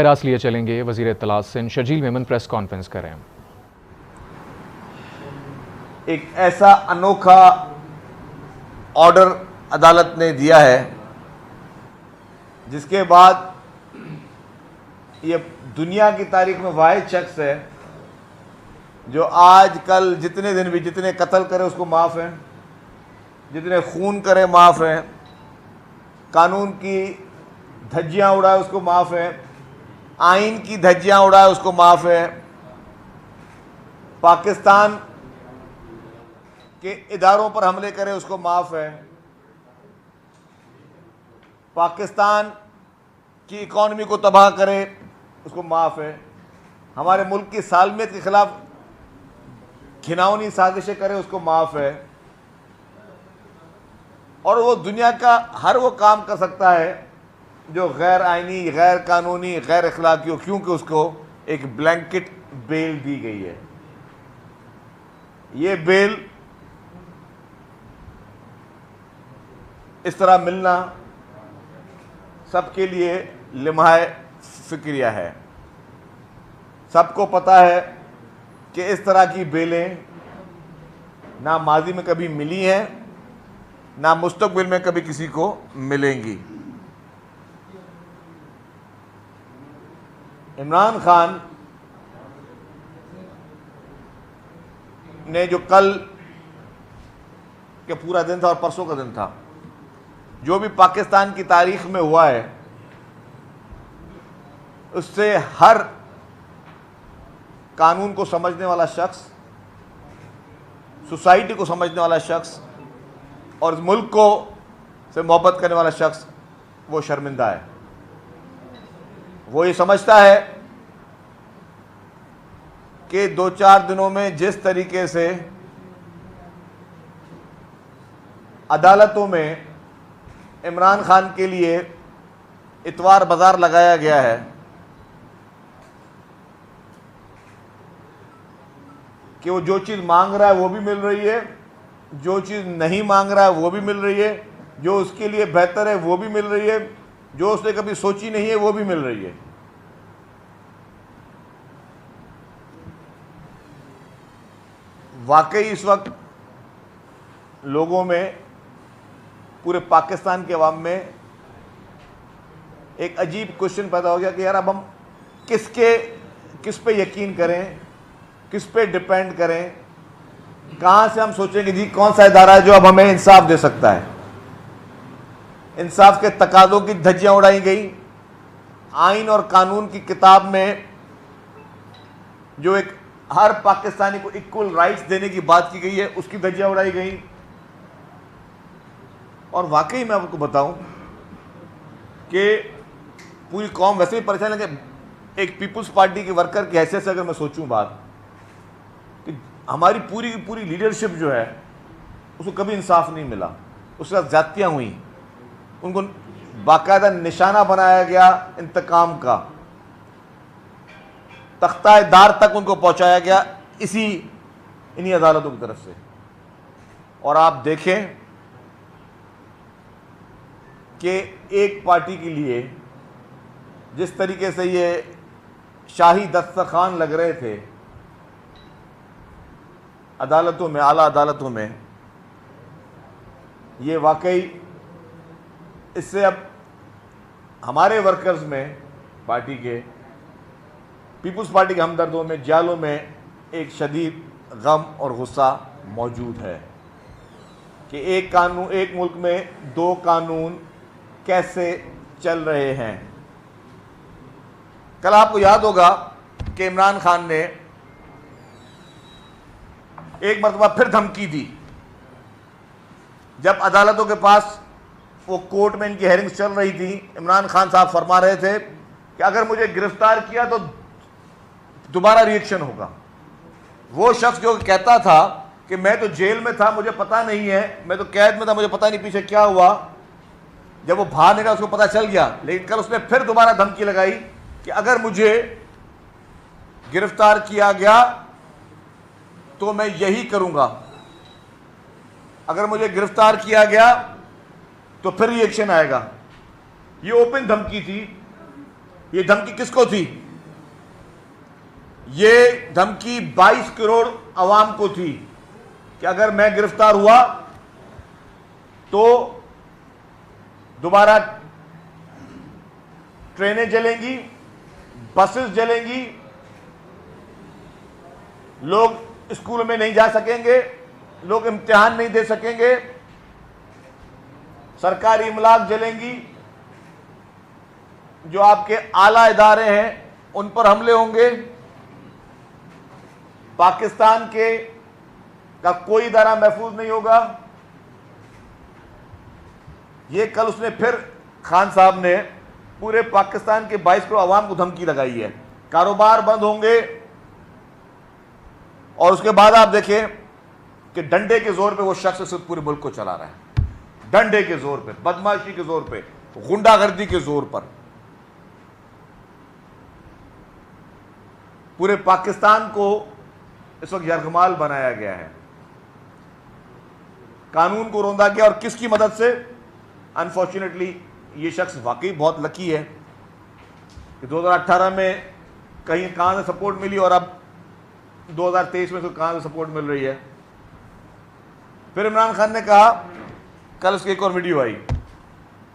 रास लिए चलेंगे वज़ीर इत्तलात सिंध शर्जील मेमन प्रेस कॉन्फ्रेंस करें। एक ऐसा अनोखा ऑर्डर अदालत ने दिया है जिसके बाद ये दुनिया की तारीख में वाहिद शख्स है जो आज कल जितने दिन भी जितने कत्ल करे उसको माफ़ है, जितने खून करे माफ़ है, कानून की धज्जियाँ उड़ाए उसको माफ़ है, आइन की धज्जियाँ उड़ाए उसको माफ़ है, पाकिस्तान के इदारों पर हमले करे उसको माफ़ है, पाकिस्तान की इकॉनमी को तबाह करे उसको माफ़ है, हमारे मुल्क की सालमियत के ख़िलाफ़ घिनौनी साजिशें करे उसको माफ़ है, और वो दुनिया का हर वो काम कर सकता है जो गैर आइनी, गैर कानूनी, गैर अखलाकी हो, क्योंकि उसको एक ब्लैंकेट बेल दी गई है। ये बेल इस तरह मिलना सबके लिए लिम्हाए फिक्रिया है। सबको पता है कि इस तरह की बेलें ना माजी में कभी मिली हैं, ना मुस्तकबिल में कभी किसी को मिलेंगी। इमरान खान ने जो कल के पूरा दिन था और परसों का दिन था, जो भी पाकिस्तान की तारीख में हुआ है, उससे हर कानून को समझने वाला शख्स, सोसाइटी को समझने वाला शख्स और इस मुल्क को से मोहब्बत करने वाला शख्स वो शर्मिंदा है। वो ये समझता है कि 2-4 दिनों में जिस तरीके से अदालतों में इमरान खान के लिए इतवार बाजार लगाया गया है कि वो जो चीज़ मांग रहा है वो भी मिल रही है, जो चीज़ नहीं मांग रहा है वो भी मिल रही है, जो उसके लिए बेहतर है वो भी मिल रही है, जो उसने कभी सोची नहीं है वो भी मिल रही है। वाकई इस वक्त लोगों में, पूरे पाकिस्तान के अवाम में एक अजीब क्वेश्चन पैदा हो गया कि यार अब हम किस पे यकीन करें, किस पे डिपेंड करें, कहाँ से हम सोचेंगे जी कौन सा इदारा है जो अब हमें इंसाफ दे सकता है। इंसाफ के तकाज़ों की धज्जियाँ उड़ाई गई। आइन और कानून की किताब में जो एक हर पाकिस्तानी को इक्वल राइट्स देने की बात की गई है, उसकी धज्जियाँ उड़ाई गई। और वाकई मैं आपको बताऊं कि पूरी कौम वैसे ही परेशान है कि एक पीपुल्स पार्टी के वर्कर की हैसियत से अगर मैं सोचूं बात, कि हमारी पूरी की पूरी लीडरशिप जो है उसको कभी इंसाफ नहीं मिला, उसके साथ ज्यादतियाँ हुई, उनको बाकायदा निशाना बनाया गया इंतकाम का, तख्ता-ए-दार तक उनको पहुंचाया गया इन्हीं अदालतों की तरफ से। और आप देखें कि एक पार्टी के लिए जिस तरीके से ये शाही दस्तरखान लग रहे थे अदालतों में, आला अदालतों में, ये वाकई इससे अब हमारे वर्कर्स में, पार्टी के, पीपुल्स पार्टी के हमदर्दों में, जालों में एक शदीद गम और गुस्सा मौजूद है कि एक मुल्क में 2 कानून कैसे चल रहे हैं। कल आपको याद होगा कि इमरान खान ने एक मरतबा फिर धमकी दी जब अदालतों के पास वो कोर्ट में इनकी हेयरिंग्स चल रही थी। इमरान खान साहब फरमा रहे थे कि अगर मुझे गिरफ्तार किया तो दोबारा रिएक्शन होगा। वो शख्स जो कहता था कि मैं तो जेल में था, मुझे पता नहीं है, मैं तो कैद में था, मुझे पता नहीं पीछे क्या हुआ, जब वो बाहर निकला उसको पता चल गया। लेकिन कल उसने फिर दोबारा धमकी लगाई कि अगर मुझे गिरफ्तार किया गया तो मैं यही करूंगा, अगर मुझे गिरफ्तार किया गया तो फिर रिएक्शन आएगा। ये ओपन धमकी थी ये धमकी किसको थी? ये धमकी 22 करोड़ अवाम को थी कि अगर मैं गिरफ्तार हुआ तो दोबारा ट्रेनें जलेंगी, बसेस जलेंगी, लोग स्कूल में नहीं जा सकेंगे, लोग इम्तिहान नहीं दे सकेंगे, सरकारी इमलाक जलेंगी, जो आपके आला इदारे हैं उन पर हमले होंगे, पाकिस्तान के का कोई इदारा महफूज नहीं होगा। ये कल उसने फिर खान साहब ने पूरे पाकिस्तान के 22 करोड़ अवाम को धमकी लगाई है, कारोबार बंद होंगे। और उसके बाद आप देखें कि डंडे के जोर पे वो शख्स पूरे मुल्क को चला रहा है, डंडे के जोर पे, बदमाशी के जोर पे, गुंडागर्दी के जोर पर। पूरे पाकिस्तान को इस वक्त यरगमाल बनाया गया है, कानून को रौंदा गया। और किसकी मदद से? अनफॉर्चुनेटली ये शख्स वाकई बहुत लकी है कि 2018 में कहीं कहां से सपोर्ट मिली और अब 2023 में तो कहां से सपोर्ट मिल रही है। फिर इमरान खान ने कहा, कल उसकी एक और वीडियो आई,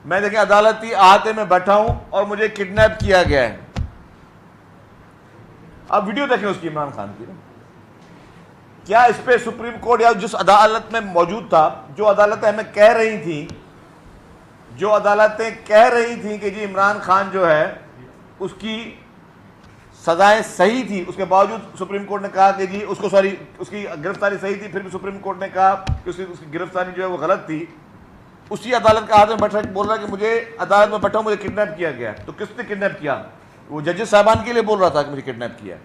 मैं देखें अदालती अहाते में बैठा हूं और मुझे किडनैप किया गया है। अब वीडियो देखें उसकी, इमरान खान की। क्या इस पे सुप्रीम कोर्ट या जिस अदालत में मौजूद था, जो अदालतें हमें कह रही थी, जो अदालतें कह रही थी कि जी इमरान खान जो है उसकी सजाएं सही थी, उसके बावजूद सुप्रीम कोर्ट ने कहा कि जी उसको उसकी गिरफ्तारी सही थी, फिर भी सुप्रीम कोर्ट ने कहा कि उसकी गिरफ्तारी जो है वो गलत थी। उसी अदालत का हाथ में बैठा बोल रहा है कि मुझे अदालत में बैठा, मुझे किडनैप किया गया। तो किसने किडनैप किया? वो जजेस साहबान के लिए बोल रहा था कि मुझे किडनैप किया।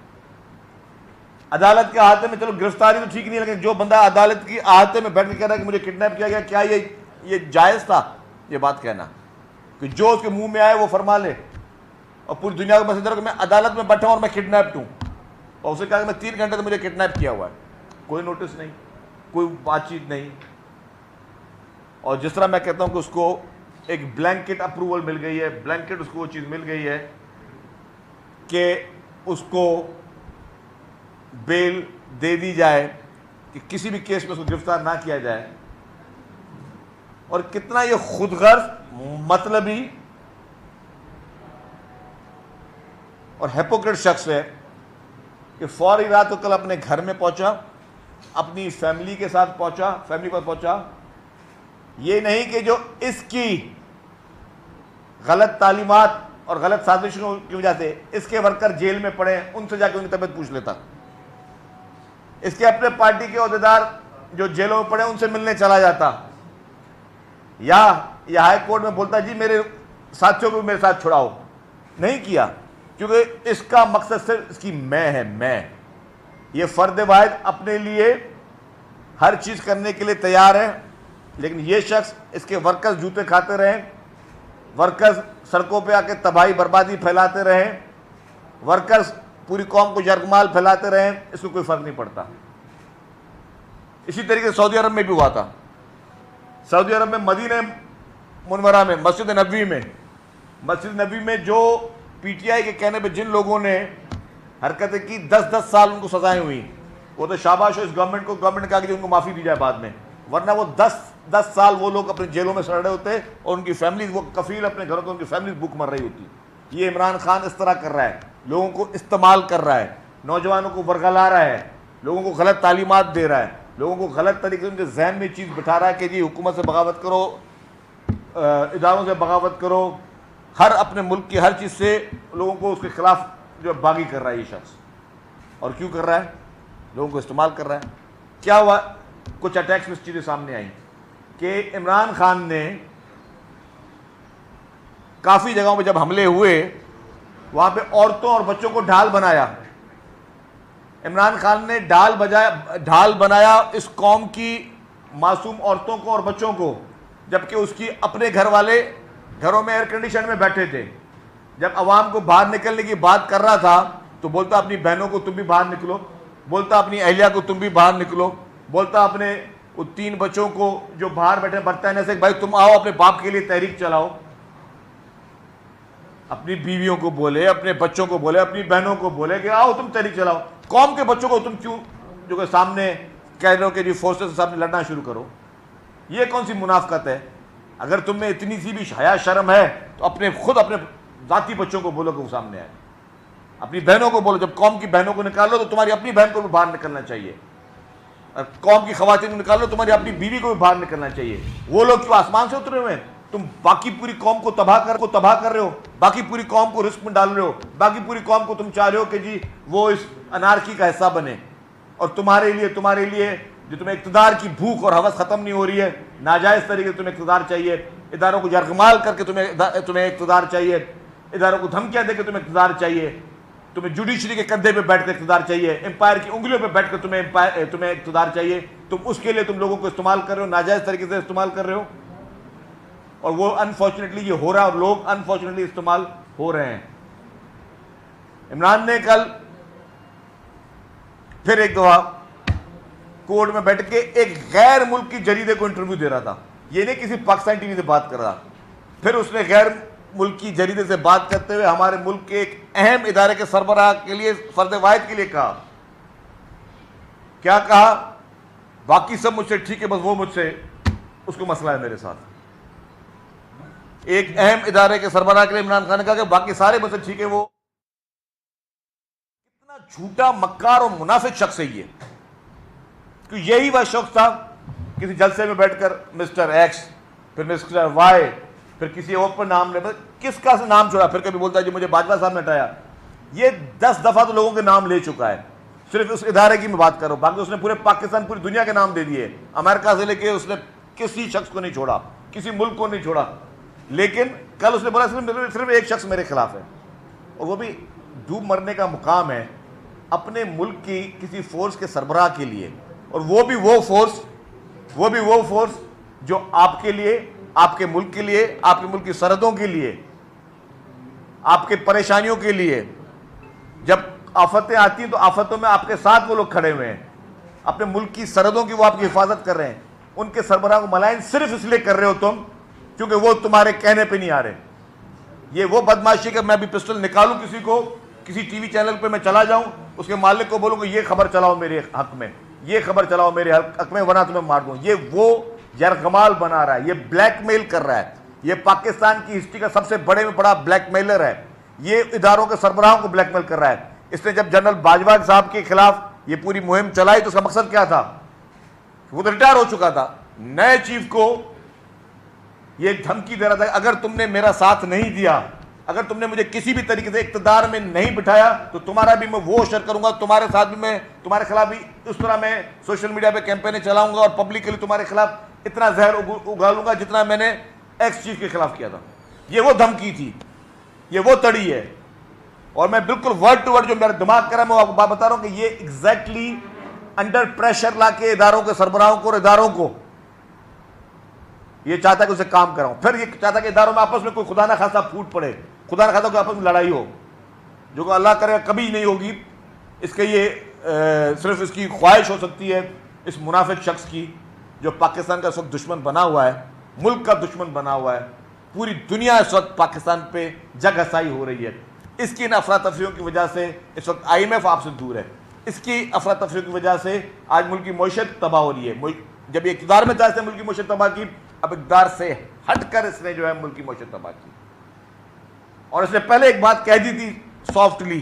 अदालत के अहाते में, चलो गिरफ्तारी तो ठीक नहीं, लेकिन जो बंदा अदालत की अहाते में बैठ के कह रहा है कि मुझे किडनैप किया गया, क्या ये जायज था ये बात कहना कि जो उसके मुंह में आए वो फरमा ले और पूरी दुनिया को मैसेज दे रहा कि मैं अदालत में बैठा हूं और मैं किडनैप्ड हूं, और उसे कहा कि मैं 3 घंटे से मुझे किडनैप किया हुआ है, कोई नोटिस नहीं, कोई बातचीत नहीं। और जिस तरह मैं कहता हूं कि उसको एक ब्लैंकेट अप्रूवल मिल गई है, ब्लैंकेट उसको वो चीज़ मिल गई है कि उसको बेल दे दी जाए, कि किसी भी केस में उसको गिरफ्तार ना किया जाए। और कितना ये खुदगर्ज, मतलबी और हिपोक्रेट शख्स है कि फौरी रात को कल अपने घर में पहुंचा, अपनी फैमिली के साथ पहुंचा, फैमिली पर पहुंचा। ये नहीं कि जो इसकी गलत तालीमात और गलत साजिशों की वजह से इसके वर्कर जेल में पड़े, उनसे जाकर उनकी तबीयत पूछ लेता। इसके अपने पार्टी के ओहदेदार जो जेलों में पड़े उनसे मिलने चला जाता, या हाई कोर्ट में बोलता जी मेरे साथियों को मेरे साथ छुड़ाओ। नहीं किया, क्योंकि इसका मकसद सिर्फ इसकी मैं है, मैं। ये फर्द वाहिद अपने लिए हर चीज़ करने के लिए तैयार है, लेकिन ये शख्स, इसके वर्कर्स जूते खाते रहें, वर्कर्स सड़कों पे आके तबाही बर्बादी फैलाते रहें, वर्कर्स पूरी कौम को यरगमाल फैलाते रहें, इसको कोई फर्क नहीं पड़ता। इसी तरीके से सऊदी अरब में भी हुआ था। सऊदी अरब में मदीना मुनव्वरा में मस्जिद नबी में जो पीटीआई के कहने पे जिन लोगों ने हरकतें की, 10-10 साल उनको सजाएं हुई, वो तो शाबाश हो इस गवर्नमेंट को। गवर्नमेंट ने कहा कि उनको माफ़ी दी जाए बाद में, वरना वो 10 साल वो लोग अपने जेलों में सड़ रहे होते और उनकी फैमिली, वो कफील अपने घरों को, उनकी फैमिली भूख मर रही होती। ये इमरान खान इस तरह कर रहा है, लोगों को इस्तेमाल कर रहा है, नौजवानों को बरगला रहा है, लोगों को गलत तालीमात दे रहा है, लोगों को गलत तरीके से उनके जहन में चीज़ बिठा रहा है कि जी हुकूमत से बगावत करो, इदारों से बगावत करो, हर अपने मुल्क की हर चीज़ से लोगों को उसके खिलाफ जो बागी कर रहा है ये शख्स। और क्यों कर रहा है? लोगों को इस्तेमाल कर रहा है। क्या हुआ? कुछ अटैक्स में चीज़ें सामने आई कि इमरान खान ने काफ़ी जगहों पर जब हमले हुए, वहाँ पे औरतों और बच्चों को ढाल बनाया। इमरान खान ने ढाल बनाया इस कौम की मासूम औरतों को और बच्चों को, जबकि उसकी अपने घर वाले घरों में एयर कंडीशन में बैठे थे। जब अवाम को बाहर निकलने की बात कर रहा था तो बोलता अपनी बहनों को तुम भी बाहर निकलो, बोलता अपनी अहलिया को तुम भी बाहर निकलो, बोलता अपने वो 3 बच्चों को जो बाहर बैठे बरताने से भाई तुम आओ अपने बाप के लिए तहरीक चलाओ। अपनी बीवियों को बोले, अपने बच्चों को बोले, अपनी बहनों को बोले कि आओ तुम तहरीक चलाओ। कौम के बच्चों को तुम क्यों जो कि सामने कह रहे हो कि जी फोर्सेस के सामने लड़ना शुरू करो? ये कौन सी मुनाफकत है? अगर तुम में इतनी सी भी हया शर्म है तो अपने जाती बच्चों को बोलो कि वो सामने आए, अपनी बहनों को बोलो। जब कौम की बहनों को निकालो तो तुम्हारी अपनी बहन को भी बाहर निकलना चाहिए, और कौम की खवातीन को निकालो तुम्हारी अपनी बीवी को भी बाहर निकलना चाहिए। वो लोग क्यों आसमान से उतरे हुए हैं? तुम बाकी पूरी कौम को तबाह कर रहे हो, बाकी पूरी कौम को रिस्क में डाल रहे हो, बाकी पूरी कौम को तुम चाह रहे हो कि जी वो इस अनारकी का हिस्सा बने। और तुम्हारे लिए जो तुम्हें इक़्तिदार की भूख और हवस खत्म नहीं हो रही है, नाजायज़ तरीके से तुम्हें इक़्तिदार चाहिए, इदारों को यरगमाल करके तुम्हें इक़्तिदार चाहिए, इदारों को धमकियां देकर तुम्हें इक़्तिदार चाहिए, तुम्हें जुडिशरी के कंधे पे बैठकर इक़्तिदार चाहिए, एम्पायर की उंगलियों पे बैठकर तुम्हें इक़्तिदार चाहिए। तुम उसके लिए तुम लोगों को इस्तेमाल कर रहे हो, नाजायज़ तरीके से इस्तेमाल कर रहे हो, और वो अनफॉर्चुनेटली ये हो रहा है और लोग अनफॉर्चुनेटली इस्तेमाल हो रहे हैं। इमरान ने कल फिर एक दफा कोर्ट में बैठ के एक गैर मुल्की जरीदे को इंटरव्यू दे रहा था। ये नहीं किसी पाकिस्तान टीवी से बात कर रहा। फिर उसने गैर मुल्की जरीदे से बात करते हुए हमारे मुल्क के एक अहम इदारे के सरबराह के लिए, फर्द वाहिद के लिए कहा, क्या कहा? बाकी सब मुझसे ठीक है, बस वो मुझसे, उसको मसला है मेरे साथ। एक अहम इदारे के सरबराह के लिए इमरान खान ने कहा कि बाकी सारे मुझसे ठीक है। वो कितना झूठा, मक्कार और मुनाफिक शख्स है ये, क्योंकि यही वह शख्स था किसी जलसे में बैठकर मिस्टर एक्स, फिर मिस्टर वाई, फिर किसी और पर नाम ले, किसका से नाम छोड़ा, फिर कभी बोलता है जी मुझे बाजवा साहब ने हटाया। ये 10 दफा तो लोगों के नाम ले चुका है। सिर्फ उस इदारे की मैं बात करूं, बाकी उसने पूरे पाकिस्तान, पूरी दुनिया के नाम दे दिए। अमेरिका से लेके उसने किसी शख्स को नहीं छोड़ा, किसी मुल्क को नहीं छोड़ा। लेकिन कल उसने बोला सिर्फ एक शख्स मेरे खिलाफ है, और वो भी डूब मरने का मुकाम है अपने मुल्क की किसी फोर्स के सरबराह के लिए, और वो भी वो फोर्स जो आपके लिए, आपके मुल्क के लिए, आपके मुल्क की सरहदों के लिए, आपके परेशानियों के लिए, जब आफतें आती हैं तो आफतों में आपके साथ वो लोग खड़े हुए हैं, अपने मुल्क की सरहदों की वो आपकी हिफाजत कर रहे हैं। उनके सरबराह को मलाइन सिर्फ इसलिए कर रहे हो तुम क्योंकि वो तुम्हारे कहने पे नहीं आ रहे। ये वो बदमाशी कि मैं अभी पिस्टल निकालूं किसी को, किसी टीवी चैनल पे मैं चला जाऊं, उसके मालिक को बोलूं कि ये खबर चलाओ मेरे हक में, ये खबर चलाओ मेरे हक में, वरना तुम्हें मार दूं। ये वो यरगमाल बना रहा है, ये ब्लैकमेल कर रहा है। ये पाकिस्तान की हिस्ट्री का सबसे बड़े में बड़ा ब्लैकमेलर है। ये इदारों के सरबराहों को ब्लैकमेल कर रहा है। इसने जब जनरल बाजवा साहब के खिलाफ ये पूरी मुहिम चलाई तो उसका मकसद क्या था? वो तो रिटायर हो चुका था। नए चीफ को ये धमकी दे रहा था, अगर तुमने मेरा साथ नहीं दिया, अगर तुमने मुझे किसी भी तरीके से इक्तदार में नहीं बिठाया तो तुम्हारा भी मैं वो असर करूंगा, तुम्हारे साथ भी मैं, तुम्हारे खिलाफ भी उस तरह मैं सोशल मीडिया पे कैंपेन चलाऊंगा और पब्लिकली तुम्हारे खिलाफ इतना जहर उगालूंगा जितना मैंने एक्स चीफ के खिलाफ किया था। ये वो धमकी थी, ये वो तड़ी है। और मैं बिल्कुल वर्ड टू वर्ड जो मेरा दिमाग कर रहा है, मैं आपको बात बता रहा हूं कि ये एग्जैक्टली अंडर प्रेशर लाके इदारों के सरबराहों को और इदारों को ये चाहता है कि उसे काम कराऊं। फिर ये चाहता है कि इदारों में आपस में कोई खुदा ना खासा फूट पड़े, खुदा ना खासा कोई आपस में लड़ाई हो, जो कि अल्लाह करे कभी नहीं होगी। इसके ये सिर्फ इसकी ख्वाहिश हो सकती है इस मुनाफिक शख्स की जो पाकिस्तान का इस वक्त दुश्मन बना हुआ है, मुल्क का दुश्मन बना हुआ है। पूरी दुनिया इस वक्त पाकिस्तान पे जग हसाई हो रही है। इसकी इन अफरा तफरियों की वजह से इस वक्त IMF आपसे दूर है। इसकी अफरा तफरियों की वजह से आज मुल्क की मईशत तबाह हो रही है। जब ये इक़्तिदार में चाहते मुल्क की मईशत तबाह की, अब इक़्तिदार से हटकर इसने जो है मुल्क की मईशत तबाह की। और इसने पहले एक बात कह दी थी सॉफ्टली,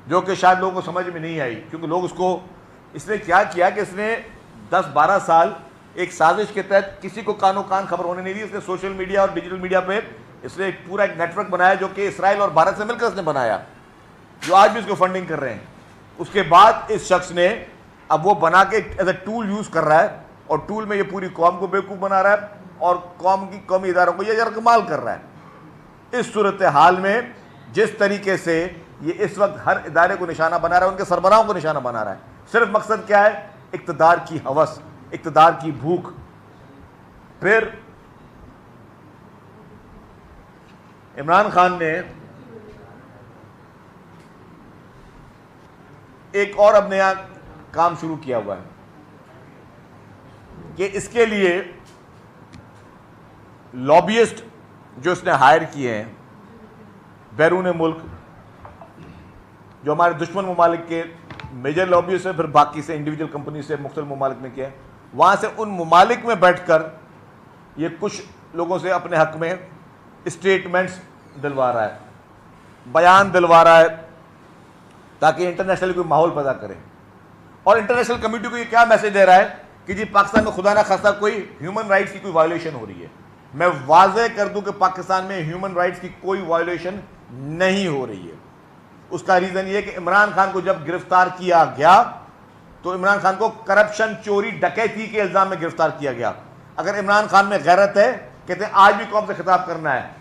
जो कि शायद लोगों को समझ में नहीं आई, क्योंकि लोग उसको, इसने क्या किया कि इसने 10-12 साल एक साजिश के तहत किसी को कानो कान खबर होने नहीं दी। इसने सोशल मीडिया और डिजिटल मीडिया पे इसने एक पूरा एक नेटवर्क बनाया जो कि इसराइल और भारत से मिलकर इसने बनाया, जो आज भी इसको फंडिंग कर रहे हैं। उसके बाद इस शख्स ने अब वो बना के एज ए टूल यूज कर रहा है, और टूल में ये पूरी कौम को बेवकूफ़ बना रहा है और कौम की कौमी इदारों को ये यरगमाल कर रहा है। इस सूरत हाल में जिस तरीके से ये इस वक्त हर इदारे को निशाना बना रहा है, उनके सरबराहों को निशाना बना रहा है, सिर्फ मकसद क्या है? इक़्तिदार की हवस, इक़्तिदार की भूख। फिर इमरान खान ने एक और अब नया काम शुरू किया हुआ है कि इसके लिए लॉबियस्ट जो इसने हायर किए हैं बैरून मुल्क जो हमारे दुश्मन ममालिक के मेजर लॉबी से, फिर बाकी से इंडिविजुअल कंपनी से मुख्तलिफ ममालिक में किया है, वहाँ से उन ममालिक में बैठकर ये कुछ लोगों से अपने हक में स्टेटमेंट्स दिलवा रहा है, बयान दिलवा रहा है, ताकि इंटरनेशनल कोई माहौल पैदा करे। और इंटरनेशनल कम्युनिटी को ये क्या मैसेज दे रहा है कि जी पाकिस्तान में खुदा ना खास्ता कोई ह्यूमन राइट्स की कोई वायलेशन हो रही है। मैं वाज़ेह कर दूं कि पाकिस्तान में ह्यूमन राइट्स की कोई वायलेशन नहीं हो रही है। उसका रीज़न ये कि इमरान खान को जब गिरफ्तार किया गया तो इमरान खान को करप्शन, चोरी, डकैती के इल्ज़ाम में गिरफ्तार किया गया। अगर इमरान खान में गैरत है, कहते हैं आज भी कौम से खिताब करना है,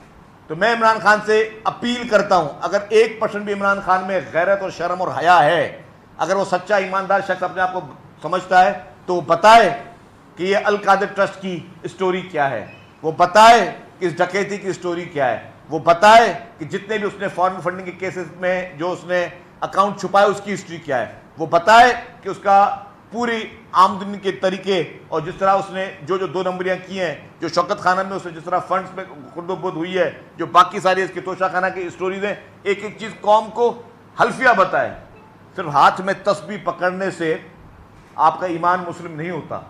तो मैं इमरान खान से अपील करता हूं, अगर 1% भी इमरान खान में गैरत और शर्म और हया है, अगर वो सच्चा ईमानदार शख्स अपने आप को समझता है, तो वो बताए कि ये अल कादिर ट्रस्ट की स्टोरी क्या है, वो बताए कि इस डकैती की स्टोरी क्या है, वो बताए कि जितने भी उसने फॉरेन फंडिंग के केसेस में जो उसने अकाउंट छुपाए उसकी हिस्ट्री क्या है, वो बताए कि उसका पूरी आमदनी के तरीके और जिस तरह उसने जो 2 नंबरियां की हैं, जो शौकत खाना में उसने जिस तरह फंड्स में खुर्दबुद हुई है, जो बाकी सारी इसके तोशा खाना की स्टोरीज हैं, एक एक चीज़ कौम को हल्फिया बताए। सिर्फ हाथ में तस्बीह पकड़ने से आपका ईमान मुस्लिम नहीं होता।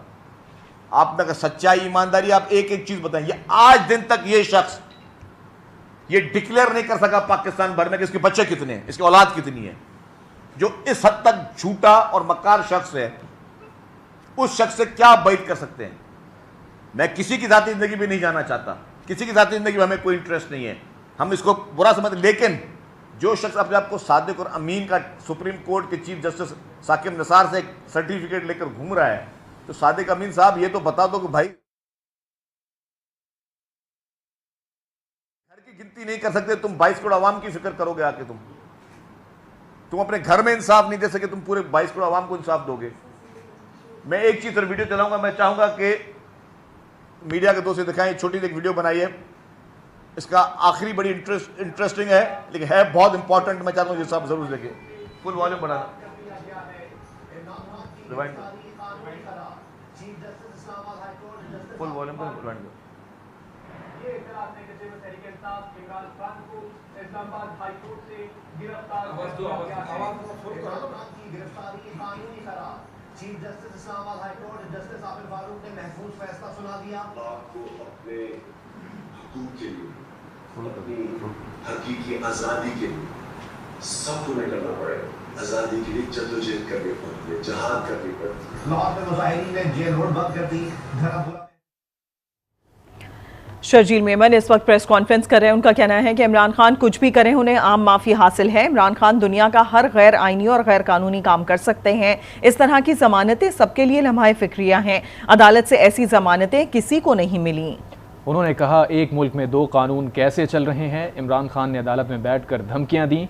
आप में सच्चाई, ईमानदारी, आप एक एक चीज़ बताएं। ये आज दिन तक ये शख्स ये डिक्लेयर नहीं कर सका पाकिस्तान भर में कि इसके बच्चे कितने हैं, इसकी औलाद कितनी है। जो इस हद तक झूठा और मक्कार शख्स है, उस शख्स से क्या बैठ कर सकते हैं। मैं किसी की ज़ाती ज़िंदगी भी नहीं जाना चाहता, किसी की ज़ाती ज़िंदगी में हमें कोई इंटरेस्ट नहीं है, हम इसको बुरा समझते, लेकिन जो शख्स अपने आप को सादिक और अमीन का सुप्रीम कोर्ट के चीफ जस्टिस साकिब निसार से एक सर्टिफिकेट लेकर घूम रहा है, तो सादिक अमीन साहब ये तो बता दो कि भाई घर की गिनती नहीं कर सकते, तुम 22 करोड़ आवाम की फिक्र करोगे आके, तुम अपने घर में इंसाफ नहीं दे सके, तुम पूरे 22 करोड़ आवाम को इंसाफ दोगे। मैं एक चीज और वीडियो चलाऊंगा, मैं चाहूंगा कि मीडिया के दोस्त से दिखाएं, छोटी सी एक वीडियो बनाई है, इसका आखिरी बड़ी इंटरेस्टिंग है, लेकिन है बहुत इंपॉर्टेंट। मैं चाहता हूं ये सब जरूर देखें। फुल वॉल्यूम बढ़ाना, फुल वॉल्यूम पर रिवाइंड। इमरान खान को इस्लामाबाद हाई कोर्ट से गिरफ्तार गिरफ्तारी कानूनी करार। Chief justice Islamabad high court justice Abid Farooq ने महफूज फैसला सुना दिया। आपको अपने हुकूक के लिए, अपनी हकीकी आज़ादी के लिए सब तुम्हें करना पड़ेगा। आज़ादी के लिए जद्दोजहद करनी पड़ती है, जहाद करनी पड़ती है। लाहौर में मुजाहिरीन ने जेल रोड बंद कर दी। धर्मपुरा शर्जील मेमन इस वक्त प्रेस कॉन्फ्रेंस कर रहे हैं। उनका कहना है कि इमरान खान कुछ भी करें उन्हें आम माफ़ी हासिल है। इमरान खान दुनिया का हर गैर आइनी और गैर कानूनी काम कर सकते हैं। इस तरह की जमानतें सबके लिए लम्हा फिक्रिया हैं। अदालत से ऐसी जमानतें किसी को नहीं मिली। उन्होंने कहा, एक मुल्क में 2 कानून कैसे चल रहे हैं। इमरान खान ने अदालत में बैठकर धमकियां दी।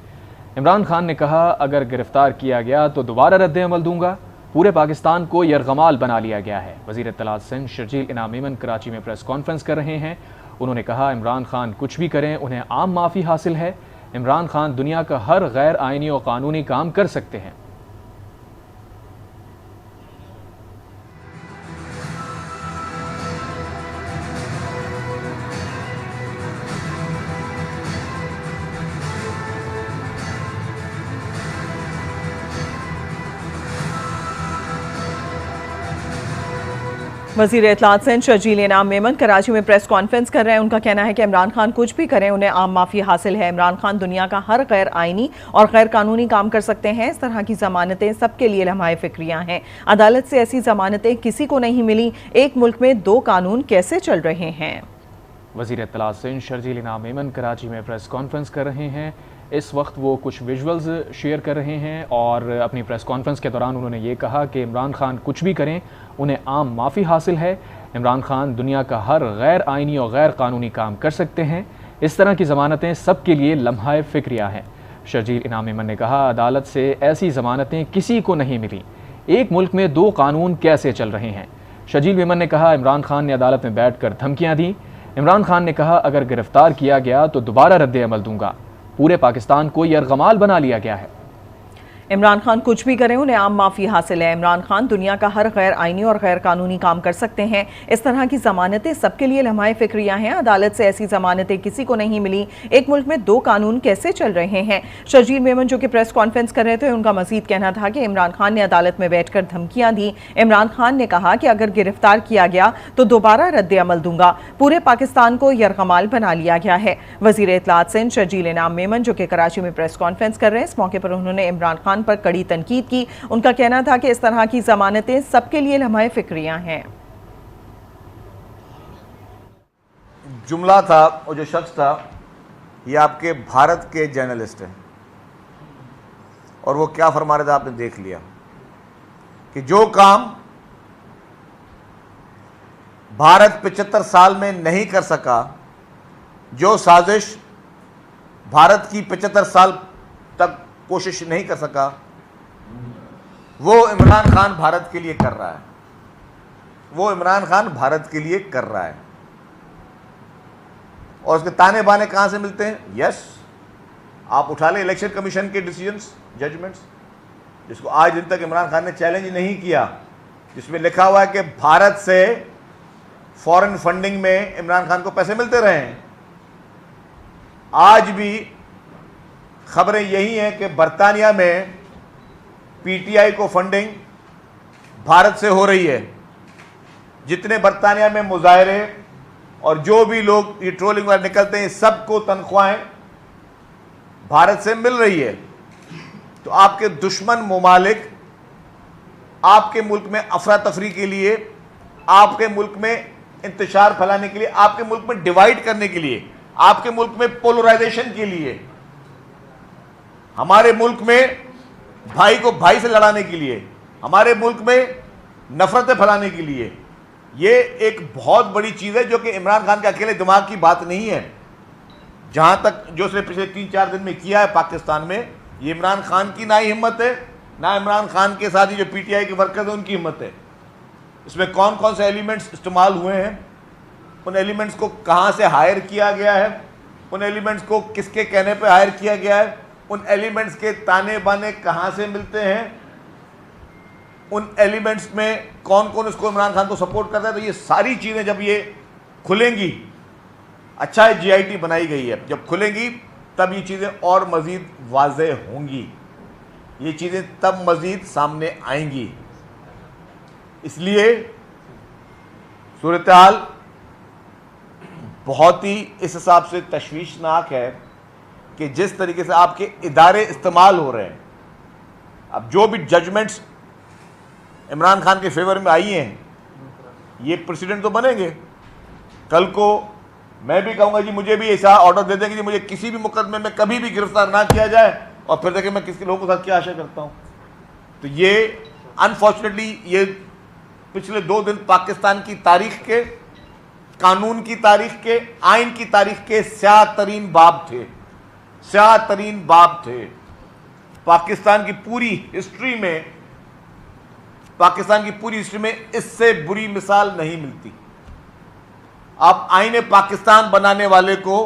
इमरान खान ने कहा, अगर गिरफ्तार किया गया तो दोबारा रद्द अमल दूंगा। पूरे पाकिस्तान को यरगमाल बना लिया गया है। वज़ीर इत्तलात सिंध शर्जील इनाम मेमन कराची में प्रेस कॉन्फ्रेंस कर रहे हैं। उन्होंने कहा, इमरान खान कुछ भी करें उन्हें आम माफ़ी हासिल है। इमरान खान दुनिया का हर गैर आइनी और कानूनी काम कर सकते हैं। वज़ीर इत्तलात सिंध शर्जील इनाम मेमन कराची में प्रेस कॉन्फ्रेंस कर रहे हैं। उनका कहना है कि इमरान खान कुछ भी करें उन्हें आम माफ़ी हासिल है। इमरान खान दुनिया का हर गैर आइनी और गैर कानूनी काम कर सकते हैं। इस तरह की जमानतें सबके लिए लम्हा फिक्रिया हैं। अदालत से ऐसी जमानतें किसी को नहीं मिली। एक मुल्क में 2 कानून कैसे चल रहे हैं। वज़ीर इत्तलात सिंध शर्जील इनाम मेमन कराची में प्रेस कॉन्फ्रेंस कर रहे हैं। इस वक्त वो कुछ विजुअल्स शेयर कर रहे हैं और अपनी प्रेस कॉन्फ्रेंस के दौरान उन्होंने ये कहा कि इमरान खान कुछ भी करें उन्हें आम माफ़ी हासिल है। इमरान खान दुनिया का हर गैर आइनी और गैर कानूनी काम कर सकते हैं। इस तरह की ज़मानतें सबके लिए लम्हा फिक्रिया हैं। शर्जील इनाम मेमन ने कहा, अदालत से ऐसी ज़मानतें किसी को नहीं मिली। एक मुल्क में 2 कानून कैसे चल रहे हैं। शर्जील मेमन ने कहा, इमरान खान ने अदालत में बैठकर धमकियाँ दी। इमरान खान ने कहा, अगर गिरफ्तार किया गया तो दोबारा रद्द अमल दूंगा। पूरे पाकिस्तान को यरगमाल बना लिया गया है। इमरान खान कुछ भी करें उन्हें आम माफी हासिल है। इमरान खान दुनिया का हर गैर आईनी और गैर कानूनी काम कर सकते हैं। इस तरह की जमानतें सबके लिए लम्हाए फिक्रिया हैं। अदालत से ऐसी जमानतें किसी को नहीं मिली। एक मुल्क में दो कानून कैसे चल रहे हैं? शर्जील मेमन जो कि प्रेस कॉन्फ्रेंस कर रहे थे, उनका मजीद कहना था कि इमरान खान ने अदालत में बैठकर धमकियां दी। इमरान खान ने कहा कि अगर गिरफ्तार किया गया तो दोबारा रद्द अमल दूंगा। पूरे पाकिस्तान को यरगमाल बना लिया गया है। वजीर इत्तलात सिंध शर्जील इनाम मेमन जो कि कराची में प्रेस कॉन्फ्रेंस कर रहे हैं, इस मौके पर उन्होंने इमरान खान पर कड़ी तनकीद की। उनका कहना था कि इस तरह की जमानतें सबके लिए लम्हाए फिक्रियां हैं। जुमला था, वो जो शख्स था ये आपके भारत के जर्नलिस्ट हैं और वो क्या फरमा रहे थे आपने देख लिया कि जो काम भारत 75 साल में नहीं कर सका, जो साजिश भारत की 75 साल तक कोशिश नहीं कर सका, वो इमरान खान भारत के लिए कर रहा है। वो इमरान खान भारत के लिए कर रहा है और उसके ताने बाने कहां से मिलते हैं? यस, आप उठा लें इलेक्शन कमीशन के डिसीजंस, जजमेंट्स, जिसको आज दिन तक इमरान खान ने चैलेंज नहीं किया, जिसमें लिखा हुआ है कि भारत से फॉरेन फंडिंग में इमरान खान को पैसे मिलते रहे हैं। आज भी खबरें यही हैं कि बरतानिया में पीटीआई को फंडिंग भारत से हो रही है। जितने बरतानिया में मुजाहरे और जो भी लोग ये ट्रोलिंग वाले निकलते हैं, सबको तनख्वाहें भारत से मिल रही है। तो आपके दुश्मन मुमालिक आपके मुल्क में अफरा तफरी के लिए, आपके मुल्क में इंतशार फैलाने के लिए, आपके मुल्क में डिवाइड करने के लिए, आपके मुल्क में पोलराइजेशन के लिए, हमारे मुल्क में भाई को भाई से लड़ाने के लिए, हमारे मुल्क में नफरतें फैलाने के लिए, ये एक बहुत बड़ी चीज़ है जो कि इमरान खान के अकेले दिमाग की बात नहीं है। जहां तक जो उसने पिछले 3-4 दिन में किया है पाकिस्तान में, ये इमरान खान की ना ही हिम्मत है, ना इमरान खान के साथ ही जो पीटीआई के वर्कर्स हैं उनकी हिम्मत है। इसमें कौन कौन से एलिमेंट्स इस्तेमाल हुए हैं, उन एलिमेंट्स को कहां से हायर किया गया है, उन एलिमेंट्स को किसके कहने पे हायर किया गया है, उन एलिमेंट्स के ताने बाने कहां से मिलते हैं, उन एलिमेंट्स में कौन कौन इसको इमरान खान को सपोर्ट करता है, तो ये सारी चीज़ें जब ये खुलेंगी, अच्छा है जीआईटी बनाई गई है, जब खुलेंगी तब ये चीज़ें और मज़ीद वाज़ेह होंगी, ये चीज़ें तब मज़ीद सामने आएंगी। इसलिए सूरत हाल बहुत ही इस हिसाब से तशवीशनाक है कि जिस तरीके से आपके इदारे इस्तेमाल हो रहे हैं। अब जो भी जजमेंट्स इमरान खान के फेवर में आई हैं, ये प्रेसिडेंट तो बनेंगे। कल को मैं भी कहूँगा जी मुझे भी ऐसा ऑर्डर दे देंगे कि मुझे किसी भी मुकदमे में कभी भी गिरफ्तार ना किया जाए, और फिर देखें मैं किसी लोगों के साथ क्या आशा करता हूँ। तो ये अनफॉर्चुनेटली ये पिछले 2 दिन पाकिस्तान की तारीख के, कानून की तारीख के, आइन की तारीख के स्याह तरीन बाब थे, स्याह तरीन बाब थे। पाकिस्तान की पूरी हिस्ट्री में, पाकिस्तान की पूरी हिस्ट्री में इससे बुरी मिसाल नहीं मिलती। आप आईने पाकिस्तान बनाने वाले को,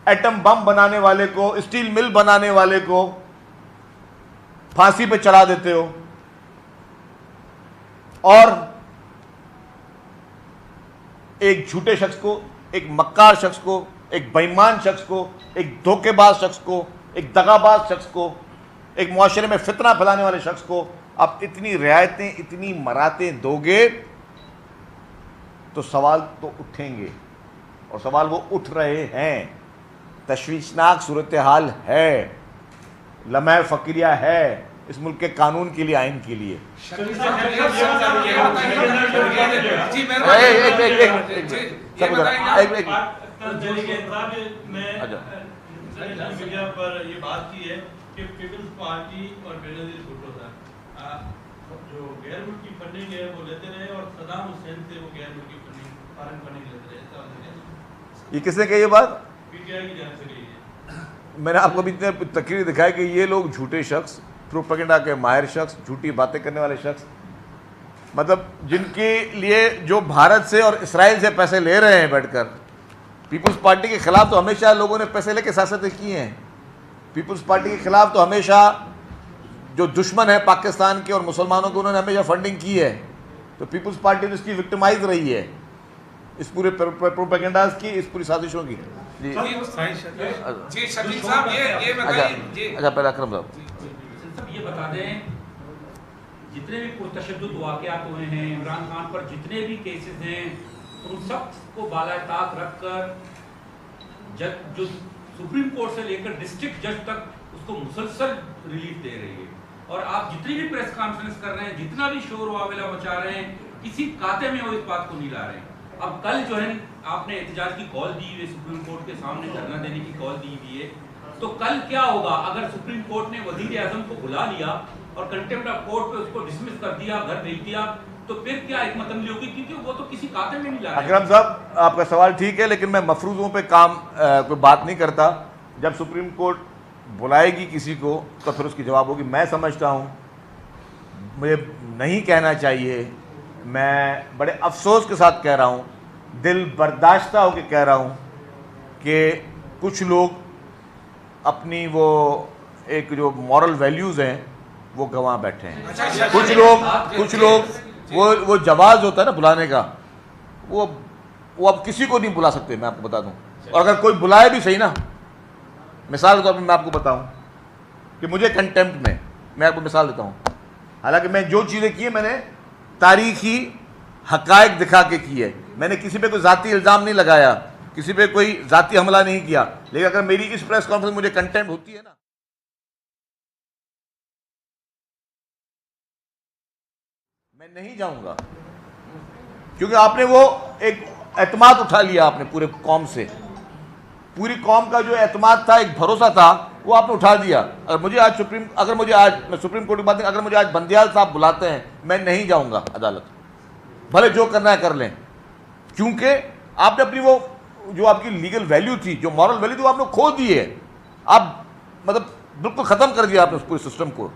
एटम बम बनाने वाले को, स्टील मिल बनाने वाले को फांसी पे चढ़ा देते हो, और एक झूठे शख्स को, एक मक्कार शख्स को, एक बेईमान शख्स को, एक धोखेबाज शख्स को, एक दगाबाज शख्स को, एक मुआशरे में फितना फैलाने वाले शख्स को आप इतनी रियायतें, इतनी मरातें दोगे तो सवाल तो उठेंगे, और सवाल वो उठ रहे हैं। तशवीशनाक सूरत हाल है, लम्हा फ़क्रिया है इस मुल्क के कानून के लिए, आइन के लिए। मीडिया पर ये बात की है कि पीपल्स पार्टी और बेनजीर भुट्टो जो गैर मुल्की फंडिंग है वो लेते रहे, और सदाम हुसैन से वो गैर मुल्की फंडिंग, फॉरेन फंडिंग लेते रहे। ये किसने कही ये बात? पीटीआई की जानिब से कही है। मैंने आपको भी इतने तकरीर दिखाया कि ये लोग झूठे शख्स, प्रोपेगेंडा के माहिर शख्स, झूठी बातें करने वाले शख्स, मतलब जिनके लिए जो भारत से और इसराइल से पैसे ले रहे हैं बैठकर, पीपल्स पार्टी के खिलाफ तो हमेशा लोगों ने पैसे लेके सियासतें की हैं। पीपल्स पार्टी के खिलाफ तो हमेशा जो दुश्मन है पाकिस्तान के और मुसलमानों के, उन्होंने हमेशा फंडिंग की है। तो पीपल्स पार्टी इसकी विक्टिमाइज रही है, इस पूरे प्रोपेगेंडास की, इस पूरी साजिशों की। जी जी शकील साहब, ये बताइए। अच्छा पहले अकरम साहब ये बता दें, जितने भी पुरतशद्दुद वाक़यात हुए हैं, इमरान खान पर जितने भी केसेस हैं, उन सब को बालाताक रखकर जज जो सुप्रीम कोर्ट से लेकर डिस्ट्रिक्ट जज तक उसको मुसलसल रिलीफ दे रही है, और आप जितनी भी प्रेस कॉन्फ्रेंस कर रहे हैं, जितना भी शोर वावेला मचा रहे हैं, किसी खाते में वो इस बात को नहीं ला रहे हैं। अब कल जो है आपने एहतजाज की कॉल दी हुई है, सुप्रीम कोर्ट के सामने धरना देने की कॉल दी हुई है, तो कल क्या होगा अगर सुप्रीम कोर्ट ने वजीर आजम को बुला लिया और कंटेम्प्ट ऑफ कोर्ट पे उसको डिसमिस कर दिया, घर भेज दिया, तो फिर क्या हिकमत अमली होगी? क्योंकि वो तो किसी खाते में नहीं ला रहे। अकरम साहब आपका सवाल ठीक है, लेकिन मैं मफरूजों पे काम कोई बात नहीं करता। जब सुप्रीम कोर्ट बुलाएगी किसी को तो फिर उसकी जवाब होगी। मैं समझता हूँ, मुझे नहीं कहना चाहिए, मैं बड़े अफसोस के साथ कह रहा हूँ, दिल बर्दाश्ता होकर कह रहा हूँ कि कुछ लोग अपनी वो एक जो मॉरल वैल्यूज़ हैं वो गंवा बैठे हैं। कुछ लोग वो जवाज़ होता है ना बुलाने का, वो अब किसी को नहीं बुला सकते, मैं आपको बता दूं। और अगर कोई बुलाए भी सही ना, मिसाल के तौर पर मैं आपको बताऊं कि मुझे कंटेम्प्ट में, मैं आपको मिसाल देता हूं, हालांकि मैं जो चीज़ें की है मैंने तारीखी हकायक दिखा के की है, मैंने किसी पे कोई ज़ाती इल्ज़ाम नहीं लगाया, किसी पे कोई ज़ाती हमला नहीं किया। लेकिन अगर मेरी इस प्रेस कॉन्फ्रेंस मुझे कंटेम्प्ट होती है ना, मैं नहीं जाऊंगा, क्योंकि आपने वो एक एतमाद उठा लिया, आपने पूरे कौम से, पूरी कौम का जो एतमाद था, एक भरोसा था, वो आपने उठा दिया। अगर मुझे आज मैं सुप्रीम कोर्ट की बात नहीं, अगर मुझे आज बंदियाल साहब बुलाते हैं, मैं नहीं जाऊंगा अदालत, भले जो करना है कर लें, क्योंकि आपने अपनी वो जो आपकी लीगल वैल्यू थी, जो मॉरल वैल्यू थी, वो आपने खो दी है। आप मतलब बिल्कुल ख़त्म कर दिया आपने उस पूरे सिस्टम को,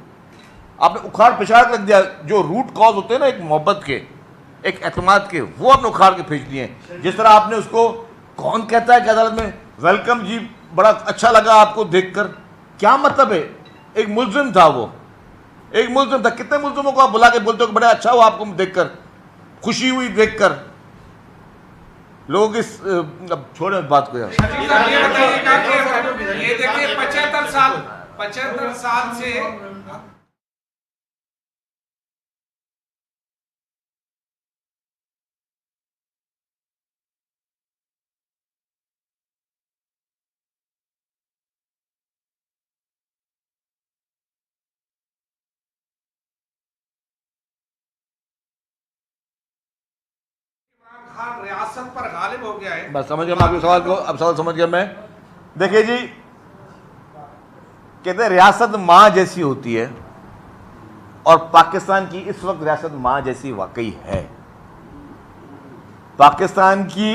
आपने उखाड़ पिछाड़ कर रख दिया। जो रूट कॉज होते हैं ना एक मोहब्बत के, एक एतमाद के, वो आपने उखाड़ के फेंक दिए। जिस तरह आपने उसको, कौन कहता है कि अदालत में वेलकम जी, बड़ा अच्छा लगा आपको देखकर, क्या मतलब है? एक मुल्जिम था, वो एक मुल्जिम था। कितने मुल्जिमों को आप बुला के बोलते हो कि बड़ा अच्छा हुआ आपको देखकर, खुशी हुई देखकर? लोगों की छोड़े इस बात को यार। ये देखिए 75 साल से रियासत पर गालिब हो गया है। बस समझ गया मैं आपके सवाल को, अब सवाल समझ गया मैं। देखिए जी, कहते हैं रियासत माँ जैसी होती है, और पाकिस्तान की इस वक्त रियासत माँ जैसी वाकई है। पाकिस्तान की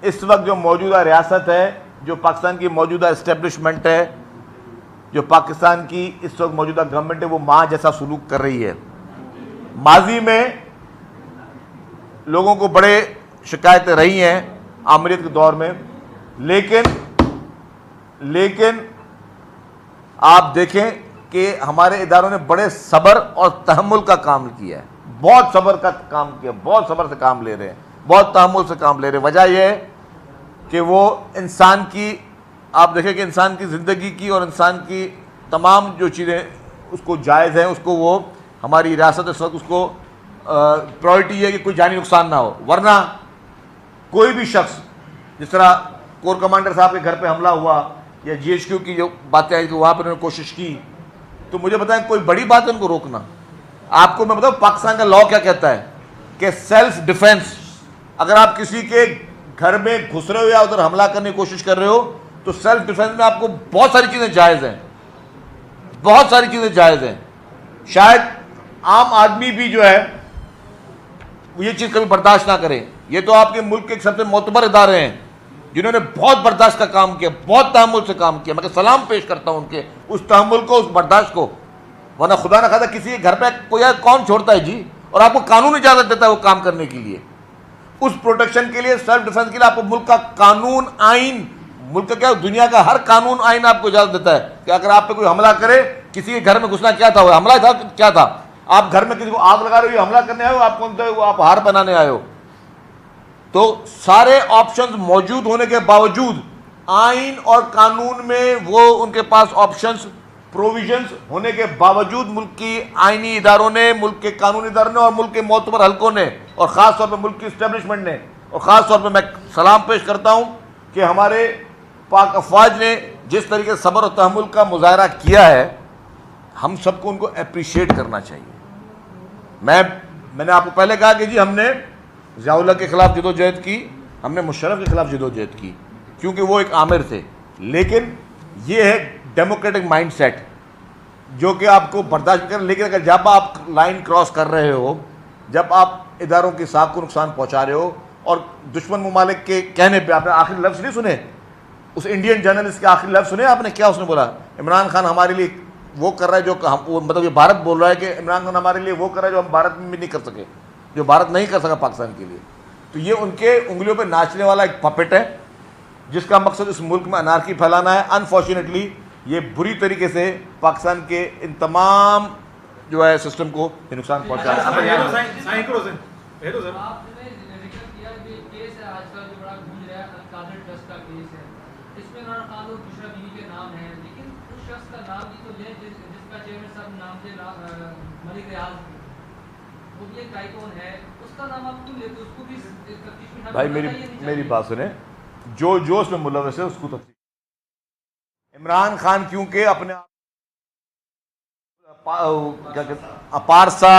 इस वक्त जो मौजूदा रियासत है, जो पाकिस्तान की मौजूदा इस्टेब्लिशमेंट है, जो पाकिस्तान की इस वक्त मौजूदा गवर्नमेंट है, वो माँ जैसा सलूक कर रही है। माजी में लोगों को बड़े शिकायतें रही हैं आमरीत के दौर में, लेकिन आप देखें कि हमारे इदारों ने बड़े सब्र और तहम्मुल का काम किया है, बहुत सब्र का काम किया, बहुत सब्र से काम ले रहे हैं, बहुत तहम्मुल से काम ले रहे हैं। वजह यह है कि वो इंसान की, आप देखें कि इंसान की ज़िंदगी की और इंसान की तमाम जो चीज़ें उसको जायज़ हैं, उसको वो हमारी रियासत इस वक्त उसको प्रायोरिटी है कि कोई जानी नुकसान ना हो। वरना कोई भी शख्स, जिस तरह कोर कमांडर साहब के घर पे हमला हुआ, या GHQ की जो बातें आई कि वहाँ पर उन्होंने कोशिश की, तो मुझे बताएं कोई बड़ी बात है उनको रोकना? आपको मैं बताऊँ पाकिस्तान का लॉ क्या कहता है कि सेल्फ डिफेंस, अगर आप किसी के घर में घुस रहे हो या उधर हमला करने की कोशिश कर रहे हो, तो सेल्फ डिफेंस में आपको बहुत सारी चीज़ें जायज़ हैं, बहुत सारी चीज़ें जायज़ हैं। शायद आम आदमी भी जो है ये चीज़ कभी बर्दाश्त ना करे। ये तो आपके मुल्क के सबसे मोतबर इदारे हैं जिन्होंने बहुत बर्दाश्त का काम किया, बहुत तहम्मुल से काम किया। मैं सलाम पेश करता हूँ उनके उस तहम्मुल को, उस बर्दाश्त को। वरना खुदा ना खादा किसी के घर पे कोई कौन छोड़ता है जी, और आपको कानून इजाज़त देता है वो काम करने के लिए। उस प्रोटेक्शन के लिए, सेल्फ डिफेंस के लिए आपको मुल्क का कानून, आइन, मुल्क का क्या, दुनिया का हर कानून आइन आपको इजाजत देता है कि अगर आप पे कोई हमला करे, किसी के घर में घुसना क्या था, वो हमला था, क्या था, आप घर में किसी को आग लगा रहे हो, हमला करने आए हो, आप कौन थे, वो आप हार बनाने आए हो। तो सारे ऑप्शंस मौजूद होने के बावजूद आइन और कानून में वो उनके पास ऑप्शंस, प्रोविजंस होने के बावजूद मुल्क की आइनी इदारों ने, मुल्क के कानूनी इदारों ने और मुल्क के मोतबर हलकों ने और ख़ास तौर पर मुल्क की इस्टेब्लिशमेंट ने, और ख़ास तौर पर मैं सलाम पेश करता हूँ कि हमारे पाक अफवाज ने जिस तरीके से सब्र और तहम्मुल का मुजाहरा किया है, हम सबको उनको अप्रिशिएट करना चाहिए। मैंने आपको पहले कहा कि जी हमने ज़ियाउल्लाह के खिलाफ जदोजहद की, हमने मुशर्रफ के खिलाफ जदोजहद की क्योंकि वो एक आमिर थे, लेकिन ये है डेमोक्रेटिक माइंडसेट जो कि आपको बर्दाश्त कर, लेकिन अगर जब आप लाइन क्रॉस कर रहे हो, जब आप इदारों की साख को नुकसान पहुंचा रहे हो और दुश्मन ममालिक के कहने पे, आपने आखिरी लफ्ज़ नहीं सुने उस इंडियन जर्नलिस्ट के, आखिरी लफ्ज़ सुने आपने, क्या उसने बोला, इमरान खान हमारे लिए वो कर रहा है जो हम, मतलब ये भारत बोल रहा है कि इमरान खान हमारे लिए वो कर रहा है जो हम भारत में भी नहीं कर सके, जो भारत नहीं कर सका पाकिस्तान के लिए। तो ये उनके उंगलियों पे नाचने वाला एक पपेट है जिसका मकसद इस मुल्क में अनारकी फैलाना है। अनफॉर्चुनेटली ये बुरी तरीके से पाकिस्तान के इन तमाम जो है सिस्टम को नुकसान पहुंचा है। भाई मेरी बात सुने, जो उसमें मुलव्वस है उसको तो इमरान खान क्योंकि अपने क्या कहते पारसा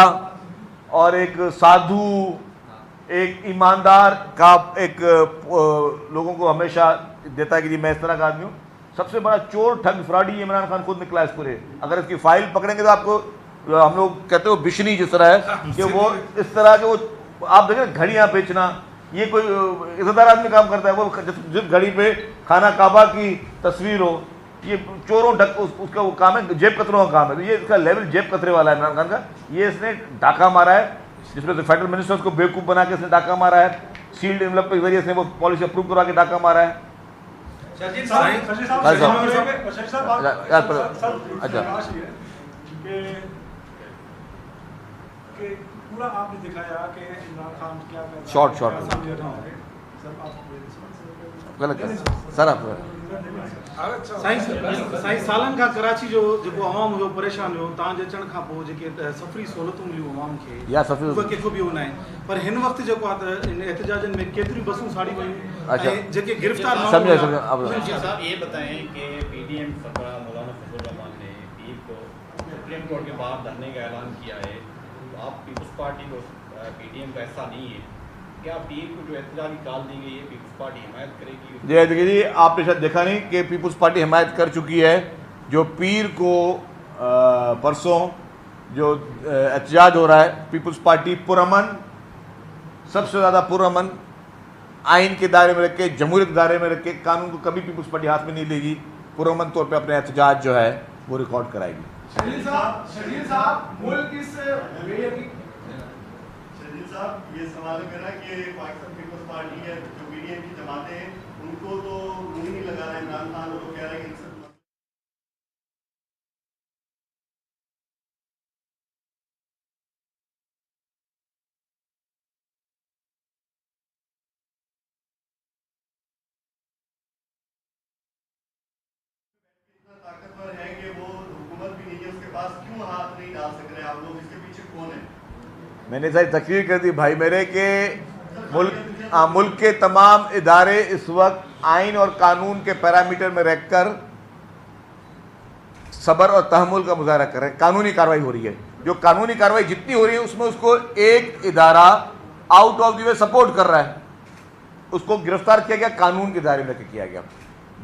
और एक साधु, एक ईमानदार का एक लोगों को हमेशा देता है कि जी मैं इस तरह का आदमी हूँ। सबसे बड़ा चोर ठग फ्रॉडी इमरान खान खुद निकला इस पूरे। अगर इसकी फाइल पकड़ेंगे तो आपको, हम लोग कहते हो बिशनी जिस तरह है कि वो इस तरह के, वो आप देखें घड़ियाँ बेचना, ये कोई इज्जतदार आदमी काम करता है, वो जिस घड़ी पे खाना काबा की तस्वीर हो, ये चोरों उसका वो काम है, जेब कतरों का काम है। तो ये इसका लेवल जेब कतरे वाला है इमरान खान का। ये इसने डाका मारा है, जिसमें से फेडरल मिनिस्टर्स को बेवकूफ़ बना के इसने डाका मारा है, सील्ड एनवेलप के जरिए से वो पॉलिसी अप्रूव करवा के डाका मारा है। पूरा आपने दिखाया कि इमरान खान क्या कर रहा है, शॉर्ट गलत सर आप साईं सालन का कराची जो जेको आवाम हुयो परेशान हुयो तव्हांजे अचण खां पोइ जेके सफ़री सहूलियतूं मिलियूं आवाम खे या सफ़री उहे केतिरो बि हुन आहिनि, पर हिन वक़्तु जेको आहे त इन एहतजाजनि में केतिरियूं बसूं साड़ी वयूं ऐं जेके गिरफ़्तार समझे साहब ये बताएं कि पीडीएम सरबराह मौलाना फजल रहमान ने पीर को सुप्रीम कोर्ट के बाहर धरने का ऐलान किया है, तो आप पीपल्स पार्टी को पीडीएम का ऐसा नहीं है, क्या पीर को जो एहतजाजी कॉल दी गई है पीपल्स पार्टी हिमायत करेगी? जी देखिए जी, आपने शायद देखा नहीं कि पीपल्स पार्टी हिमायत कर चुकी है। जो पीर को परसों जो एहतजाज हो रहा है, पीपल्स पार्टी पुरअमन, सबसे ज़्यादा पुरअमन, आइन के दायरे में रख के, जमहूरियत के दायरे में रख के, कानून को कभी पीपल्स पार्टी हाथ में नहीं लेगी, पुरअमन तौर पे अपने एहतजाज जो है वो रिकॉर्ड कराएगी। शकील साहब मुल्क इस ये सवाल है मेरा कि पाकिस्तान पीपल्स पार्टी है, जो पीडीएम की जमातें हैं, उनको तो मुंह नहीं लगा रहा है इमरान खान, वो कह रहा है कि इनसे इतना ताकतवर है कि वो हुकूमत भी नहीं है उसके पास, क्यों हाथ नहीं डाल सक रहे आप लोग, इसके पीछे कौन है? मैंने सारी तकरीर कर दी भाई मेरे के मुल्क के तमाम इदारे इस वक्त आइन और कानून के पैरामीटर में रहकर सब्र और तहम्मुल का मुजाहरा कर रहे हैं। कानूनी कार्रवाई हो रही है, जो कानूनी कार्रवाई जितनी हो रही है उसमें उसको एक इदारा out of the way support कर रहा है, उसको गिरफ्तार किया गया, कानून के दायरे में किया गया।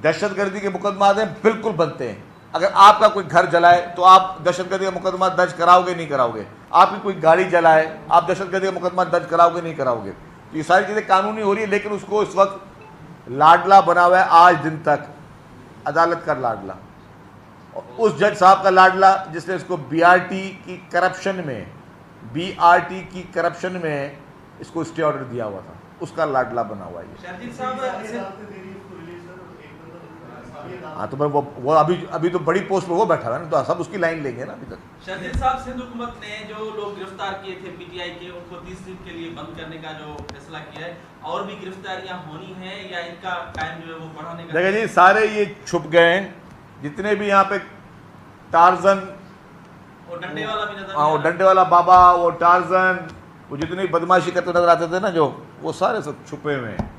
दहशतगर्दी के मुकदमा बिल्कुल बनते हैं। अगर आपका कोई घर जलाए तो आप दहशतगर्दी का मुकदमा दर्ज कराओगे नहीं कराओगे, आपकी कोई गाड़ी जलाए आप दहशतगर्दी का मुकदमा दर्ज कराओगे नहीं कराओगे। तो ये सारी चीज़ें कानूनी हो रही है, लेकिन उसको इस वक्त लाडला बना हुआ है आज दिन तक, अदालत का लाडला, उस जज साहब का लाडला जिसने इसको बीआरटी की करप्शन में इसको स्टे ऑर्डर दिया हुआ था, उसका लाडला बना हुआ है। हाँ तो मैं वो अभी तो बड़ी पोस्ट पे वो बैठा हुआ है ना, तो सब उसकी लाइन लेंगे ना अभी तक। शर्जील साहब, सिंध हुकूमत ने जो लोग गिरफ्तार किए थे पीटीआई के, उनको 30 दिन के लिए बंद करने का जो फैसला किया है, और भी गिरफ्तारियां होनी है या इनका टाइम जो है वो बढ़ाने का? देखिए जी, सारे ये छुप गए हैं जितने भी यहाँ पे टार्जन, वो डंडे वाला भी नजर, हाँ वो डंडे वाला बाबा, वो टार्जन, वो जितनी बदमाशी करते नजर आते थे ना जो, वो सारे सब छुपे हुए हैं।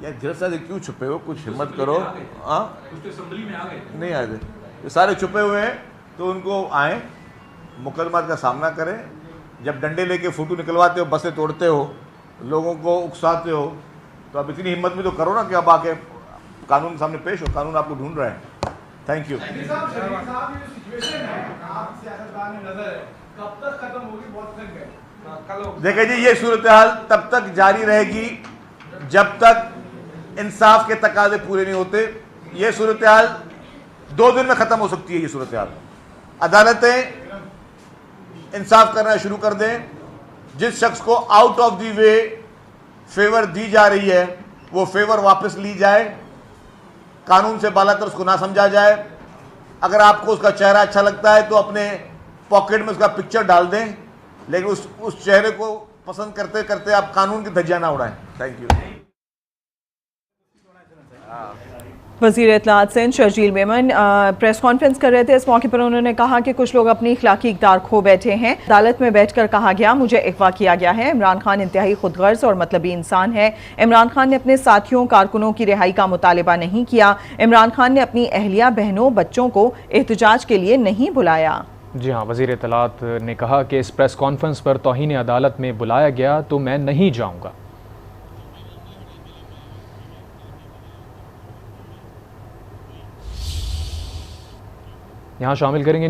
यार गिरफ्तार क्यों छुपे हो, कुछ हिम्मत करो। हाँ असेंबली में आ गए, नहीं आए थे, ये सारे छुपे हुए हैं, तो उनको आए, मुकदमा का सामना करें। जब डंडे लेके फोटो निकलवाते हो, बसें तोड़ते हो, लोगों को उकसाते हो, तो अब इतनी हिम्मत भी तो करो ना कि अब आके कानून के सामने पेश हो, कानून आपको ढूंढ रहा है। Thank you. देखिए जी, ये सूरत हाल तब तक जारी रहेगी जब तक इंसाफ के तकाजे पूरे नहीं होते। ये सूरत हाल 2 दिन में खत्म हो सकती है। ये सूरत हाल, अदालतें इंसाफ करना शुरू कर दें, जिस शख्स को out of the way favour दी जा रही है वो फेवर वापस ली जाए, कानून से बालातर उसको ना समझा जाए। अगर आपको उसका चेहरा अच्छा लगता है तो अपने पॉकेट में उसका पिक्चर डाल दें, लेकिन उस चेहरे को पसंद करते करते आप कानून की धज्जियां ना उड़ाएं। Thank you. वज़ीर इत्तलाआत सिंध शर्जील मेमन प्रेस कॉन्फ्रेंस कर रहे थे। इस मौके पर उन्होंने कहा कि कुछ लोग अपनी इखलाकी इक़दार खो बैठे हैं। अदालत में बैठकर कहा गया, मुझे अगवा किया गया है। इमरान खान इंतहाई खुदगर्ज और मतलबी इंसान है। इमरान खान ने अपने साथियों कारकुनों की रिहाई का मुतालिबा नहीं किया। इमरान खान ने अपनी अहलिया, बहनों, बच्चों को एहतजाज के लिए नहीं बुलाया। जी हाँ, वज़ीर इत्तलाआत ने कहा कि इस प्रेस कॉन्फ्रेंस पर तौहीन अदालत में बुलाया गया तो मैं नहीं जाऊँगा। यहाँ शामिल करेंगे